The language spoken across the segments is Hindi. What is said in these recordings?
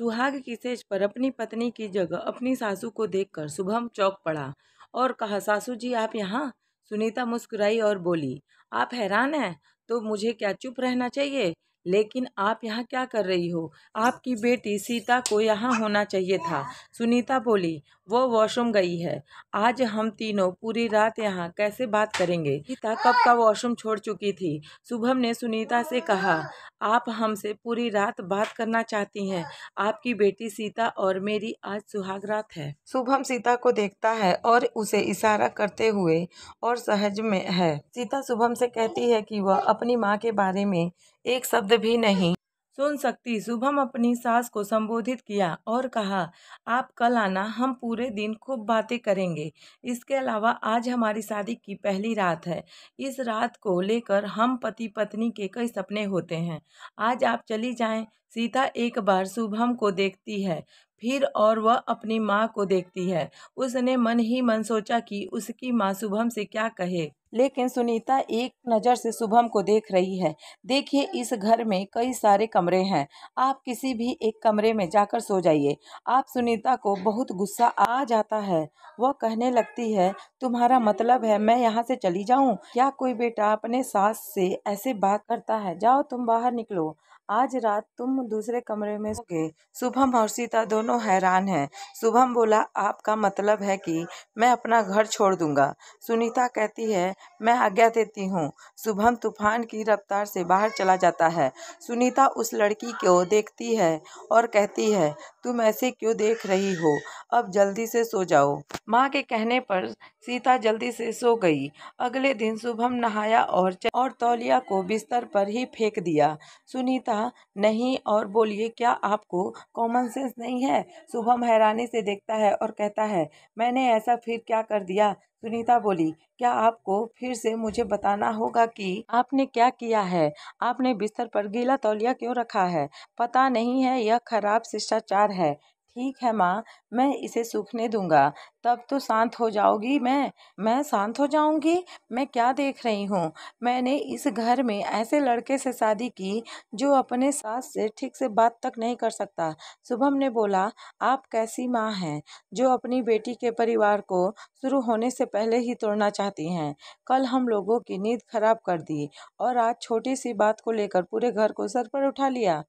सुहाग की सेज पर अपनी पत्नी की जगह अपनी सासू को देखकर शुभम चौंक पड़ा और कहा, सासू जी आप यहाँ? सुनीता मुस्कुराई और बोली, आप हैरान हैं तो मुझे क्या चुप रहना चाहिए? लेकिन आप यहाँ क्या कर रही हो? आपकी बेटी सीता को यहाँ होना चाहिए था। सुनीता बोली, वो वॉशरूम गई है। आज हम तीनों पूरी रात यहाँ कैसे बात करेंगे? सीता कब का वॉशरूम छोड़ चुकी थी। शुभम ने सुनीता से कहा, आप हमसे पूरी रात बात करना चाहती हैं? आपकी बेटी सीता और मेरी आज सुहाग रात है। शुभम सीता को देखता है और उसे इशारा करते हुए और सहज में है। सीता शुभम से कहती है कि वह अपनी माँ के बारे में एक शब्द भी नहीं सुन सकती। शुभम अपनी सास को संबोधित किया और कहा, आप कल आना, हम पूरे दिन खूब बातें करेंगे। इसके अलावा आज हमारी शादी की पहली रात है। इस रात को लेकर हम पति पत्नी के कई सपने होते हैं। आज आप चली जाएं। सीता एक बार शुभम को देखती है, फिर और वह अपनी माँ को देखती है। उसने मन ही मन सोचा कि उसकी माँ शुभम से क्या कहे, लेकिन सुनीता एक नज़र से शुभम को देख रही है। देखिए, इस घर में कई सारे कमरे हैं, आप किसी भी एक कमरे में जाकर सो जाइए। आप सुनीता को बहुत गुस्सा आ जाता है। वह कहने लगती है, तुम्हारा मतलब है मैं यहाँ से चली जाऊँ? क्या कोई बेटा अपने सास से ऐसे बात करता है? जाओ तुम बाहर निकलो, आज रात तुम दूसरे कमरे में सोओगे। शुभम और सीता दोनों हैरान हैं। शुभम बोला, आपका मतलब है कि मैं अपना घर छोड़ दूंगा? सुनीता कहती है, मैं आज्ञा देती हूँ। शुभम तूफान की रफ्तार से बाहर चला जाता है। सुनीता उस लड़की को देखती है और कहती है, तुम ऐसे क्यों देख रही हो? अब जल्दी से सो जाओ। माँ के कहने पर सीता जल्दी से सो गई। अगले दिन शुभम नहाया और तौलिया को बिस्तर पर ही फेंक दिया। सुनीता, नहीं, और बोलिए, क्या आपको कॉमन सेंस नहीं है? शुभम हैरानी से देखता है और कहता है, मैंने ऐसा फिर क्या कर दिया? सुनीता बोली, क्या आपको फिर से मुझे बताना होगा कि आपने क्या किया है? आपने बिस्तर पर गीला तौलिया क्यों रखा है? पता नहीं है, यह खराब शिष्टाचार है। ठीक है माँ, मैं इसे सूखने दूंगा, तब तो शांत हो जाओगी। मैं शांत हो जाऊंगी? मैं क्या देख रही हूँ? मैंने इस घर में ऐसे लड़के से शादी की जो अपने सास से ठीक से बात तक नहीं कर सकता। शुभम ने बोला, आप कैसी माँ हैं जो अपनी बेटी के परिवार को शुरू होने से पहले ही तोड़ना चाहती हैं? कल हम लोगों की नींद खराब कर दी और आज छोटी सी बात को लेकर पूरे घर को सर पर उठा लिया।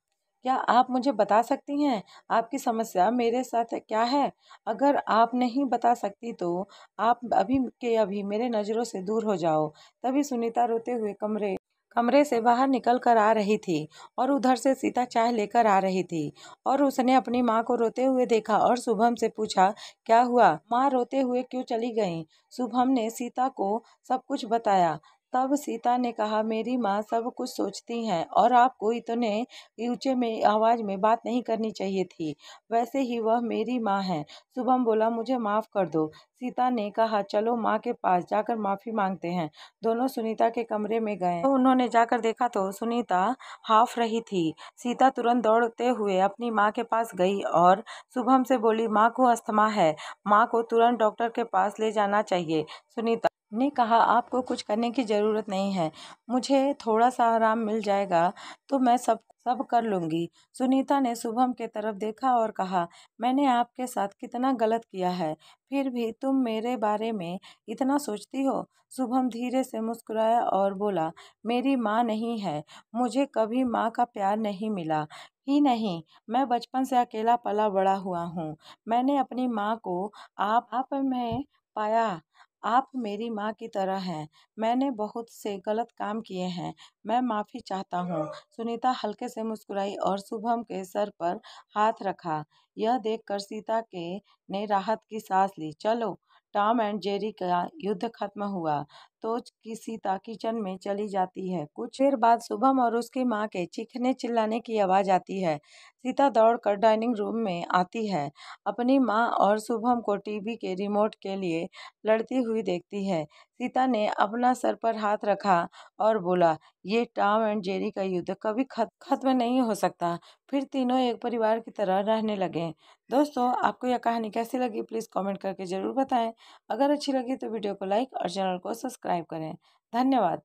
क्या आप मुझे बता सकती हैं आपकी समस्या मेरे साथ क्या है? अगर आप नहीं बता सकती तो आप अभी के अभी मेरे नज़रों से दूर हो जाओ। तभी सुनीता रोते हुए कमरे से बाहर निकल कर आ रही थी और उधर से सीता चाय लेकर आ रही थी और उसने अपनी माँ को रोते हुए देखा और शुभम से पूछा, क्या हुआ माँ, रोते हुए क्यों चली गई? शुभम ने सीता को सब कुछ बताया। तब सीता ने कहा, मेरी माँ सब कुछ सोचती हैं और आपको इतने ऊंचे में आवाज में बात नहीं करनी चाहिए थी। वैसे ही वह मेरी माँ है। शुभम बोला, मुझे माफ कर दो। सीता ने कहा, चलो माँ के पास जाकर माफी मांगते हैं। दोनों सुनीता के कमरे में गए तो उन्होंने जाकर देखा तो सुनीता हाफ रही थी। सीता तुरंत दौड़ते हुए अपनी माँ के पास गई और शुभम से बोली, माँ को अस्थमा है, माँ को तुरंत डॉक्टर के पास ले जाना चाहिए। सुनीता ने कहा, आपको कुछ करने की ज़रूरत नहीं है, मुझे थोड़ा सा आराम मिल जाएगा तो मैं सब सब कर लूँगी। सुनीता ने शुभम के तरफ देखा और कहा, मैंने आपके साथ कितना गलत किया है, फिर भी तुम मेरे बारे में इतना सोचती हो? शुभम धीरे से मुस्कुराया और बोला, मेरी माँ नहीं है, मुझे कभी माँ का प्यार नहीं मिला ही नहीं। मैं बचपन से अकेला पला बड़ा हुआ हूँ। मैंने अपनी माँ को आप में पाया। आप मेरी माँ की तरह हैं। मैंने बहुत से गलत काम किए हैं, मैं माफ़ी चाहता हूँ। सुनीता हल्के से मुस्कुराई और शुभम के सर पर हाथ रखा। यह देखकर सीता के ने राहत की सांस ली। चलो, टॉम एंड जेरी का युद्ध खत्म हुआ तो सीता किचन में चली जाती है। कुछ देर बाद शुभम और उसकी माँ के चीखने चिल्लाने की आवाज़ आती है। सीता दौड़कर डाइनिंग रूम में आती है। अपनी माँ और शुभम को टीवी के रिमोट के लिए लड़ती हुई देखती है। सीता ने अपना सर पर हाथ रखा और बोला, ये टॉम एंड जेरी का युद्ध कभी खत्म नहीं हो सकता। फिर तीनों एक परिवार की तरह रहने लगे। दोस्तों, आपको यह कहानी कैसी लगी प्लीज़ कमेंट करके ज़रूर बताएं। अगर अच्छी लगी तो वीडियो को लाइक और चैनल को सब्सक्राइब करें। धन्यवाद।